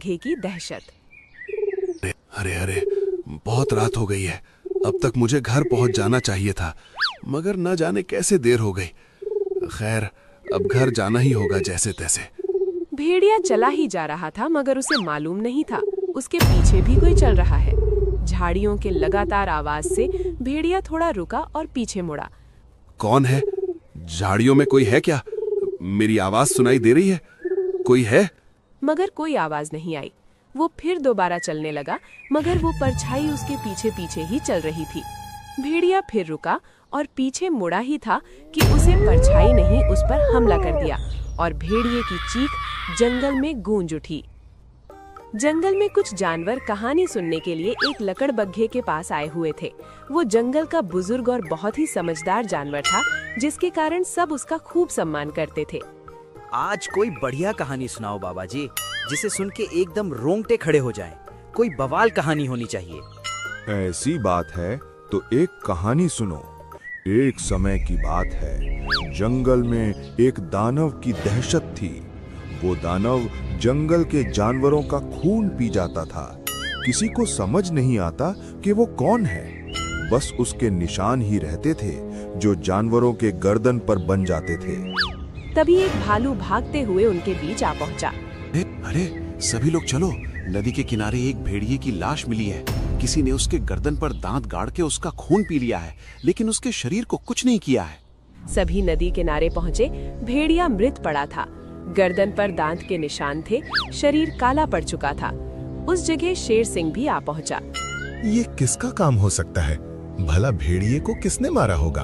लकड़बग्घे की दहशत। अरे अरे, बहुत रात हो गई है। अब तक मुझे घर पहुंच जाना चाहिए था, मगर न जाने कैसे देर हो गई। खैर, अब घर जाना ही होगा जैसे तैसे। भेड़िया चला ही जा रहा था, मगर उसे मालूम नहीं था उसके पीछे भी कोई चल रहा है। झाड़ियों के लगातार आवाज से भेड़िया थोड़ा रुका और पीछे मुड़ा। कौन है? झाड़ियों में कोई है क्या? मेरी आवाज सुनाई दे रही है? कोई है? मगर कोई आवाज नहीं आई। वो फिर दोबारा चलने लगा, मगर वो परछाई उसके पीछे पीछे ही चल रही थी। भेड़िया फिर रुका और पीछे मुड़ा ही था कि उसे परछाई नहीं उस पर हमला कर दिया और भेड़िए की चीख जंगल में गूंज उठी। जंगल में कुछ जानवर कहानी सुनने के लिए एक लकड़बग्घे के पास आए हुए थे। वो जंगल का बुजुर्ग और बहुत ही समझदार जानवर था, जिसके कारण सब उसका खूब सम्मान करते थे। आज कोई बढ़िया कहानी सुनाओ बाबा जी, जिसे सुन के एकदम रोंगटे खड़े हो जाएं। कोई बवाल कहानी होनी चाहिए। ऐसी बात है तो एक कहानी सुनो। एक समय की बात है, जंगल में एक दानव की दहशत थी। वो दानव जंगल के जानवरों का खून पी जाता था। किसी को समझ नहीं आता कि वो कौन है। बस उसके निशान ही रहते थे, जो जानवरों के गर्दन पर बन जाते थे। तभी एक भालू भागते हुए उनके बीच आ पहुंचा। अरे, सभी लोग चलो, नदी के किनारे एक भेड़िए की लाश मिली है। किसी ने उसके गर्दन पर दांत गाड़ के उसका खून पी लिया है, लेकिन उसके शरीर को कुछ नहीं किया है। सभी नदी किनारे पहुंचे। भेड़िया मृत पड़ा था। गर्दन पर दांत के निशान थे, शरीर काला पड़ चुका था। उस जगह शेर सिंह भी आ पहुंचा। ये किसका काम हो सकता है? भला भेड़िए को किसने मारा होगा?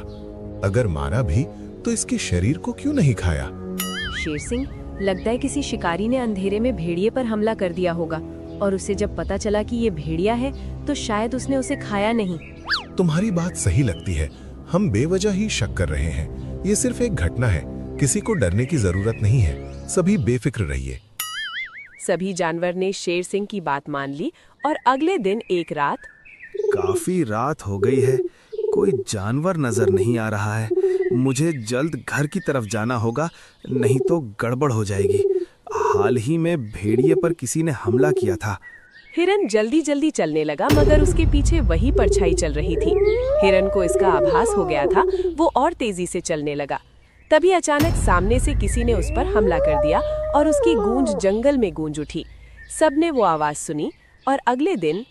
अगर मारा भी तो इसके शरीर को क्यों नहीं खाया? शेर सिंह, लगता है किसी शिकारी ने अंधेरे में भेड़िए पर हमला कर दिया होगा, और उसे जब पता चला कि ये भेड़िया है तो शायद उसने उसे खाया नहीं। तुम्हारी बात सही लगती है। हम बेवजह ही शक कर रहे हैं। ये सिर्फ एक घटना है, किसी को डरने की जरूरत नहीं है। सभी बेफिक्र रहिए। सभी जानवर ने शेर सिंह की बात मान ली और अगले दिन एक रात। काफी रात हो गई है, कोई जानवर नजर नहीं आ रहा है। मुझे जल्द घर की तरफ जाना होगा, नहीं तो गड़बड़ हो जाएगी। हाल ही में भेड़िए पर किसी ने हमला किया था। हिरन जल्दी जल्दी चलने लगा, मगर उसके पीछे वही परछाई चल रही थी। हिरन को इसका आभास हो गया था। वो और तेजी से चलने लगा। तभी अचानक सामने से किसी ने उस पर हमला कर दिया और उसकी गूंज जंगल में गूंज उठी। सबने वो आवाज सुनी और अगले दिन।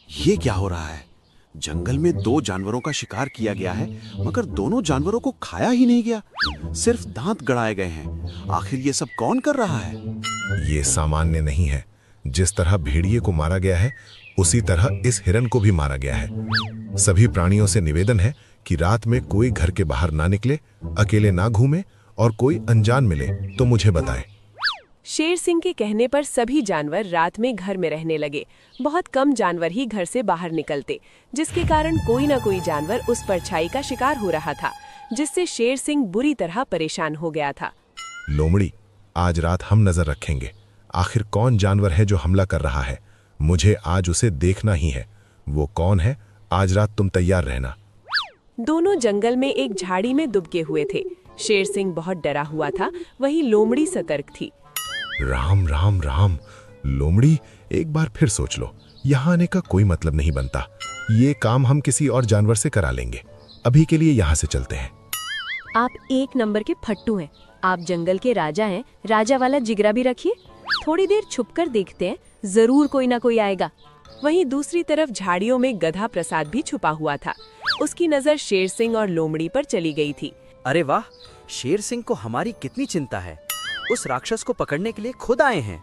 ये क्या हो रहा है? जंगल में दो जानवरों का शिकार किया गया है, मगर दोनों जानवरों को खाया ही नहीं गया, सिर्फ दांत गड़ाए गए हैं। आखिर ये सब कौन कर रहा है? ये सामान्य नहीं है। जिस तरह भेड़िए को मारा गया है, उसी तरह इस हिरन को भी मारा गया है। सभी प्राणियों से निवेदन है कि रात में कोई घर के बाहर ना निकले, अकेले ना घूमे, और कोई अनजान मिले तो मुझे बताए। शेर सिंह के कहने पर सभी जानवर रात में घर में रहने लगे। बहुत कम जानवर ही घर से बाहर निकलते, जिसके कारण कोई ना कोई जानवर उस परछाई का शिकार हो रहा था, जिससे शेर सिंह बुरी तरह परेशान हो गया था। लोमड़ी, आज रात हम नजर रखेंगे। आखिर कौन जानवर है जो हमला कर रहा है? मुझे आज उसे देखना ही है। वो कौन है? आज रात तुम तैयार रहना। दोनों जंगल में एक झाड़ी में दुबके हुए थे। शेर सिंह बहुत डरा हुआ था, वहीं लोमड़ी सतर्क थी। राम राम राम। लोमड़ी, एक बार फिर सोच लो। यहाँ आने का कोई मतलब नहीं बनता। ये काम हम किसी और जानवर से करा लेंगे। अभी के लिए यहाँ से चलते हैं। आप एक नंबर के फट्टू हैं। आप जंगल के राजा हैं। राजा वाला जिगरा भी रखिए। थोड़ी देर छुपकर देखते हैं, जरूर कोई ना कोई आएगा। वहीं दूसरी तरफ झाड़ियों में गधा प्रसाद भी छुपा हुआ था। उसकी नजर शेर सिंह और लोमड़ी पर चली गई थी। अरे वाह, शेर सिंह को हमारी कितनी चिंता है। उस राक्षस को पकड़ने के लिए खुद आए हैं।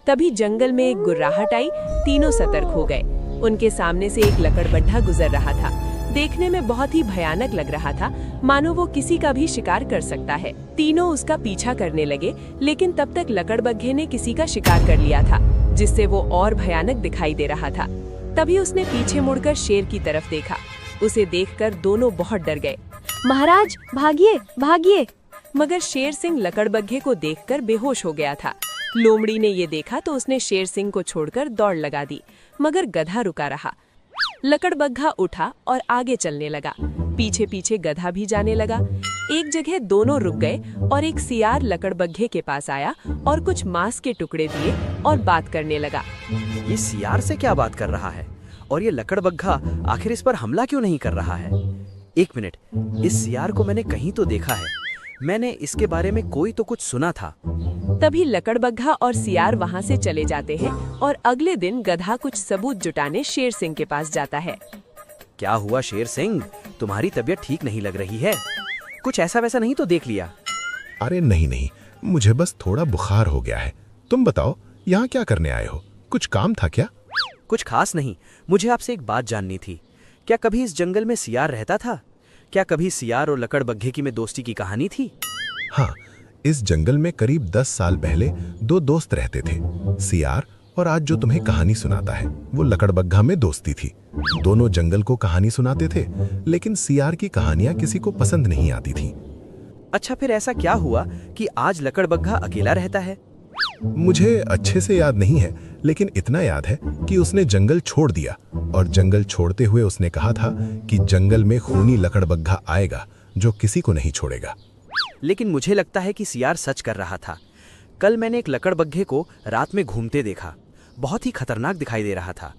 तभी जंगल में एक गुर्राहट आई। तीनों सतर्क हो गए। उनके सामने से एक लकड़बग्घा गुजर रहा था। देखने में बहुत ही भयानक लग रहा था, मानो वो किसी का भी शिकार कर सकता है। तीनों उसका पीछा करने लगे, लेकिन तब तक लकड़बग्घे ने किसी का शिकार कर लिया था, जिससे वो और भयानक दिखाई दे रहा था। तभी उसने पीछे मुड़कर शेर की तरफ देखा। उसे देखकर दोनों बहुत डर गए। महाराज, भागिए भागिए। मगर शेर सिंह लकड़बग्घे को देखकर बेहोश हो गया था। लोमड़ी ने ये देखा तो उसने शेर सिंह को छोड़कर दौड़ लगा दी, मगर गधा रुका रहा। लकड़बग्घा उठा और आगे चलने लगा। पीछे पीछे गधा भी जाने लगा। एक जगह दोनों रुक गए और एक सियार लकड़बग्घे के पास आया और कुछ मांस के टुकड़े दिए और बात करने लगा। ये सियार से क्या बात कर रहा है और ये लकड़बग्घा आखिर इस पर हमला क्यों नहीं कर रहा है? एक मिनट, इस सियार को मैंने कहीं तो देखा है। मैंने इसके बारे में कोई तो कुछ सुना था। तभी लकड़बग्घा और सियार वहाँ से चले जाते हैं और अगले दिन गधा कुछ सबूत जुटाने शेर सिंह के पास जाता है। क्या हुआ शेर सिंह, तुम्हारी तबीयत ठीक नहीं लग रही है? कुछ ऐसा वैसा नहीं तो देख लिया? अरे नहीं नहीं, मुझे बस थोड़ा बुखार हो गया है। तुम बताओ, यहाँ क्या करने आए हो? कुछ काम था क्या? कुछ खास नहीं, मुझे आपसे एक बात जाननी थी। क्या कभी इस जंगल में सियार रहता था? क्या कभी सियार और लकड़बग्घे की में दोस्ती की कहानी थी? हाँ, इस जंगल में करीब 10 साल पहले 2 दोस्त रहते थे। सियार और आज जो तुम्हें कहानी सुनाता है वो लकड़बग्घा में दोस्ती थी। दोनों जंगल को कहानी सुनाते थे, लेकिन सियार की कहानियां किसी को पसंद नहीं आती थी। अच्छा, फिर ऐसा क्या हुआ कि आज लकड़बग्घा अकेला रहता है? मुझे अच्छे से याद नहीं है, लेकिन इतना याद है कि उसने जंगल छोड़ दिया और जंगल छोड़ते हुए उसने कहा था कि जंगल में खूनी लकड़बग्घा आएगा जो किसी को नहीं छोड़ेगा। लेकिन मुझे लगता है कि सियार सच कर रहा था। कल मैंने एक लकड़बग्घे को रात में घूमते देखा। बहुत ही खतरनाक दिखाई दे रहा था।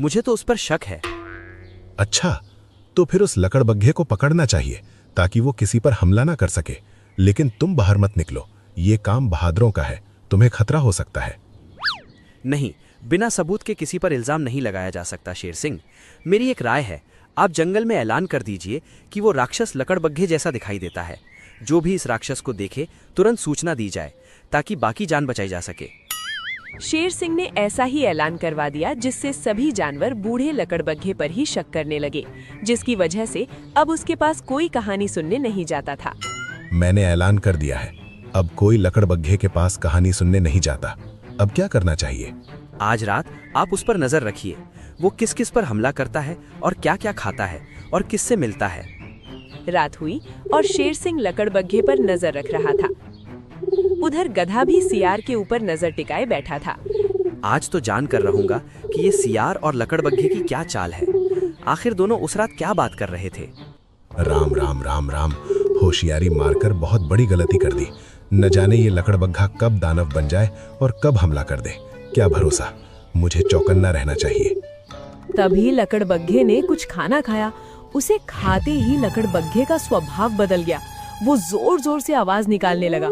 मुझे तो उस पर शक है। अच्छा, तो फिर उस लकड़बग्घे को पकड़ना चाहिए ताकि वो किसी पर हमला ना कर सके। लेकिन तुम बाहर मत निकलो, ये काम बहादुरों का है, तुम्हें खतरा हो सकता है। नहीं, बिना सबूत के किसी पर इल्जाम नहीं लगाया जा सकता शेर सिंह। मेरी एक राय है, आप जंगल में ऐलान कर दीजिए कि वो राक्षस लकड़बग्घे जैसा दिखाई देता है। जो भी इस राक्षस को देखे तुरंत सूचना दी जाए ताकि बाकी जान बचाई जा सके। शेर सिंह ने ऐसा ही ऐलान करवा दिया, जिससे सभी जानवर बूढ़े लकड़बग्घे पर ही शक करने लगे, जिसकी वजह से अब उसके पास कोई कहानी सुनने नहीं जाता था। मैंने ऐलान कर दिया है, अब कोई लकड़बग्घे के पास कहानी सुनने नहीं जाता। अब क्या करना चाहिए? आज रात आप उस पर नजर रखिए। वो किस किस पर हमला करता है और क्या क्या खाता है और किससे मिलता है। रात हुई और शेर सिंह लकड़बग्घे पर नजर रख रहा था। उधर गधा भी सियार के ऊपर नजर टिकाए बैठा था। आज तो जान कर रहूंगा कि ये सियार और लकड़बग्घे की क्या चाल है। आखिर दोनों उस रात क्या बात कर रहे थे? राम राम राम राम, होशियारी मारकर बहुत बड़ी गलती कर दी। न जाने ये लकड़बग्घा कब दानव बन जाए और कब हमला कर दे। क्या भरोसा, मुझे चौकन्ना रहना चाहिए। तभी लकड़बग्घे ने कुछ खाना खाया। उसे खाते ही लकड़बग्घे का स्वभाव बदल गया। वो जोर जोर से आवाज निकालने लगा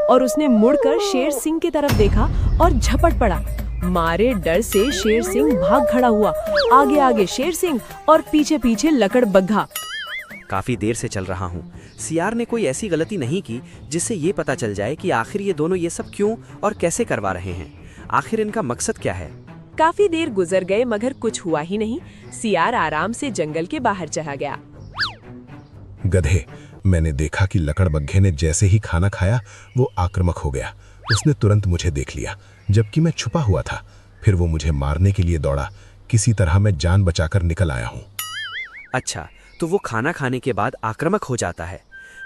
और उसने मुड़कर शेर सिंह की तरफ देखा और झपट पड़ा। मारे डर से शेर सिंह भाग खड़ा हुआ। आगे आगे शेर सिंह और पीछे पीछे लकड़बग्घा। काफी देर से चल रहा हूँ। सियार ने कोई ऐसी गलती नहीं की जिससे ये पता चल जाए कि आखिर ये दोनों ये सब क्यों और कैसे करवा रहे हैं। आखिर इनका मकसद क्या है? काफी देर गुजर गए मगर कुछ हुआ ही नहीं। सियार आराम से जंगल के बाहर चला गया। गधे, मैंने देखा कि लकड़बग्घे ने जैसे ही खाना खाया वो आक्रामक हो गया। उसने तुरंत मुझे देख लिया जबकि मैं छुपा हुआ था। फिर वो मुझे मारने के लिए दौड़ा। किसी तरह मैं जान बचाकर निकल आया हूँ। अच्छा, तो वो खाना खाने के बाद आक्रामक हो जाता है।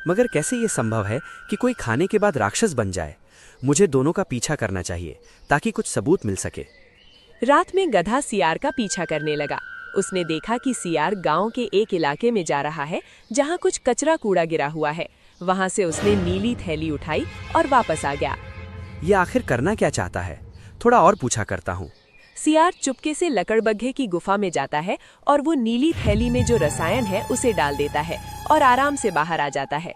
मगर कैसे ये संभव है कि कोई खाने के बाद राक्षस बन जाए? मुझे दोनों का पीछा करना चाहिए ताकि कुछ सबूत मिल सके। रात में गधा सियार का पीछा करने लगा। उसने देखा कि सियार गांव के एक इलाके में जा रहा है जहां कुछ कचरा कूड़ा गिरा हुआ है। वहां से उसने नीली थैली उठाई और वापस आ गया। ये आखिर करना क्या चाहता है? थोड़ा और पूछा करता हूँ। सियार चुपके से लकड़बग्घे की गुफा में जाता है और वो नीली थैली में जो रसायन है उसे डाल देता है और आराम से बाहर आ जाता है।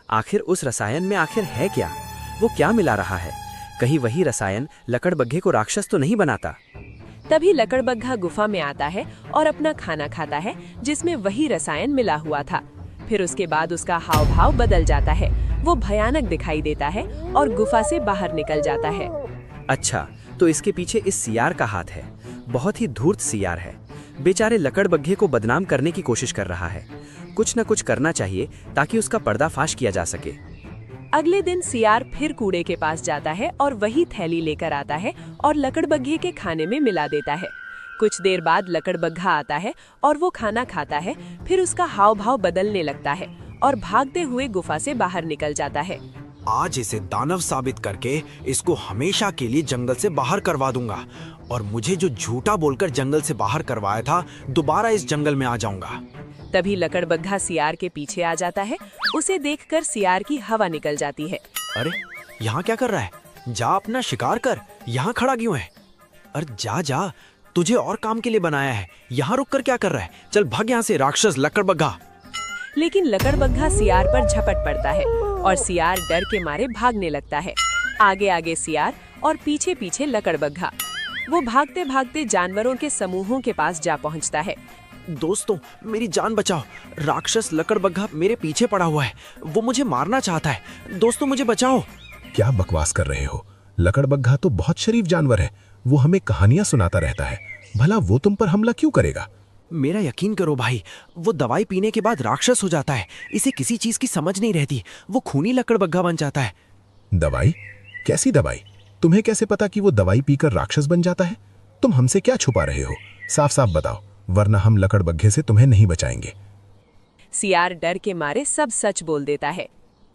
आखिर उस रसायन में आखिर है क्या? वो क्या मिला रहा है? कहीं वही रसायन लकड़बग्घे को राक्षस तो नहीं बनाता? तभी लकड़बग्घा गुफा में आता है और अपना खाना खाता है जिसमें वही रसायन मिला हुआ था। फिर उसके बाद उसका हाव भाव बदल जाता है। वो भयानक दिखाई देता है और गुफा से बाहर निकल जाता है। अच्छा, तो इसके पीछे इस सियार का हाथ है। बहुत ही धूर्त सियार है। बेचारे लकड़बग्घे को बदनाम करने की कोशिश कर रहा है। कुछ न कुछ करना चाहिए ताकि उसका पर्दाफाश किया जा सके। अगले दिन सियार फिर कूड़े के पास जाता है और वही थैली लेकर आता है और लकड़बग्घे के खाने में मिला देता है। कुछ देर बाद लकड़बग्घा आता है और वो खाना खाता है। फिर उसका हाव भाव बदलने लगता है और भागते हुए गुफा से बाहर निकल जाता है। आज इसे दानव साबित करके इसको हमेशा के लिए जंगल से बाहर करवा दूंगा और मुझे जो झूठा बोलकर जंगल से बाहर करवाया था दोबारा इस जंगल में आ जाऊंगा। तभी लकड़बग्घा सियार के पीछे आ जाता है। उसे देखकर सियार की हवा निकल जाती है। अरे यहाँ क्या कर रहा है? जा अपना शिकार कर, यहाँ खड़ा क्यों है? अरे जा जा, तुझे और काम के लिए बनाया है, यहाँ रुक कर क्या कर रहा है? चल भाग यहाँ से राक्षस लकड़बग्घा। लेकिन लकड़बग्घा सियार पर झपट पड़ता है और सियार डर के मारे भागने लगता है। आगे आगे सियार और पीछे पीछे लकड़बग्घा। वो भागते भागते जानवरों के समूहों के पास जा पहुंचता है। दोस्तों मेरी जान बचाओ, राक्षस लकड़बग्घा मेरे पीछे पड़ा हुआ है, वो मुझे मारना चाहता है। दोस्तों मुझे बचाओ। क्या बकवास कर रहे हो? लकड़बग्घा तो बहुत शरीफ जानवर है, वो हमें कहानियां सुनाता रहता है। भला वो तुम पर हमला क्यों करेगा? मेरा यकीन करो भाई, वो दवाई पीने के बाद राक्षस हो जाता है। इसे किसी चीज की समझ नहीं रहती, वो खूनी लकड़बग्घा बन जाता है। दवाई? कैसी दवाई? तुम्हें कैसे पता कि वो दवाई पीकर राक्षस बन जाता है? तुम हमसे क्या छुपा रहे हो? साफ साफ बताओ, वरना हम लकड़बग्घे से तुम्हें नहीं बचाएंगे। सियार डर के मारे सब सच बोल देता है।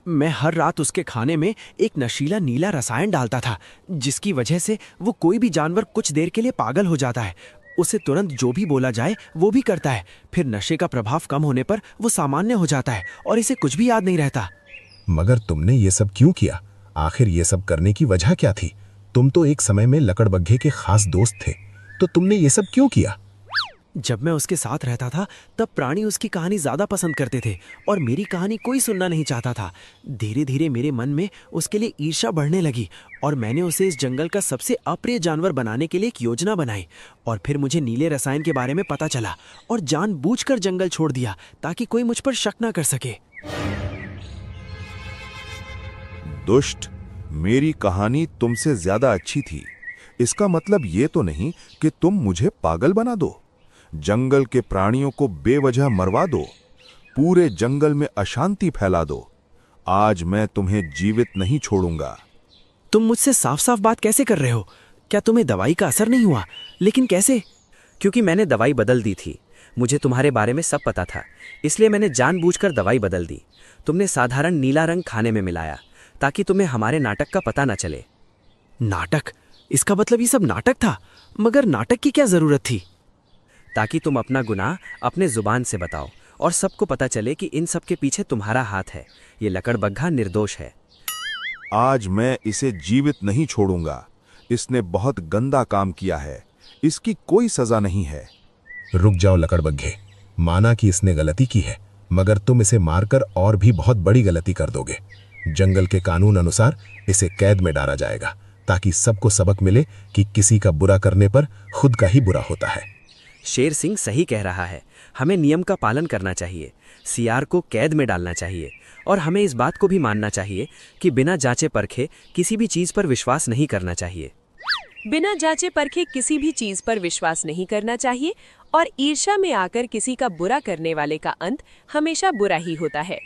मैं हर रात उसके खाने में एक नशीला नीला रसायन डालता था, जिसकी वजह से वो कोई भी जानवर कुछ देर के लिए पागल हो जाता है। उसे तुरंत जो भी बोला जाए वो भी करता है। फिर नशे का प्रभाव कम होने पर वो सामान्य हो जाता है और इसे कुछ भी याद नहीं रहता। मगर तुमने ये सब क्यों किया? आखिर ये सब करने की वजह क्या थी? तुम तो एक समय में लकड़बग्घे के खास दोस्त थे, तो तुमने ये सब क्यों किया? जब मैं उसके साथ रहता था तब प्राणी उसकी कहानी ज्यादा पसंद करते थे और मेरी कहानी कोई सुनना नहीं चाहता था। धीरे धीरे मेरे मन में उसके लिए ईर्ष्या बढ़ने लगी और मैंने उसे इस जंगल का सबसे अप्रिय जानवर बनाने के लिए एक योजना बनाई। और फिर मुझे नीले रसायन के बारे में पता चला और जानबूझकर जंगल छोड़ दिया ताकि कोई मुझ पर शक न कर सके। दुष्ट, मेरी कहानी तुमसे ज्यादा अच्छी थी। इसका मतलब ये तो नहीं कि तुम मुझे पागल बना दो, जंगल के प्राणियों को बेवजह मरवा दो, पूरे जंगल में अशांति फैला दो। आज मैं तुम्हें जीवित नहीं छोड़ूंगा। तुम मुझसे साफ साफ बात कैसे कर रहे हो? क्या तुम्हें दवाई का असर नहीं हुआ? लेकिन कैसे? क्योंकि मैंने दवाई बदल दी थी। मुझे तुम्हारे बारे में सब पता था, इसलिए मैंने जानबूझकर दवाई बदल दी। तुमने साधारण नीला रंग खाने में मिलाया ताकि तुम्हें हमारे नाटक का पता न चले। नाटक? इसका मतलब ये सब नाटक था? मगर नाटक की क्या जरूरत थी? ताकि तुम अपना गुनाह अपने जुबान से बताओ और सबको पता चले कि इन सब के पीछे तुम्हारा हाथ है। ये लकड़बग्घा निर्दोष है। आज मैं इसे जीवित नहीं छोड़ूंगा। इसने बहुत गंदा काम किया है, इसकी कोई सजा नहीं है। रुक जाओ लकड़बग्घे, माना कि इसने गलती की है, मगर तुम इसे मारकर और भी बहुत बड़ी गलती कर दोगे। जंगल के कानून अनुसार इसे कैद में डाला जाएगा ताकि सबको सबक मिले कि किसी का बुरा करने पर खुद का ही बुरा होता है। शेर सिंह सही कह रहा है, हमें नियम का पालन करना चाहिए। सियार को कैद में डालना चाहिए और हमें इस बात को भी मानना चाहिए कि बिना जांचे परखे किसी भी चीज पर विश्वास नहीं करना चाहिए। बिना जांचे परखे किसी भी चीज पर विश्वास नहीं करना चाहिए और ईर्ष्या में आकर किसी का बुरा करने वाले का अंत हमेशा बुरा ही होता है।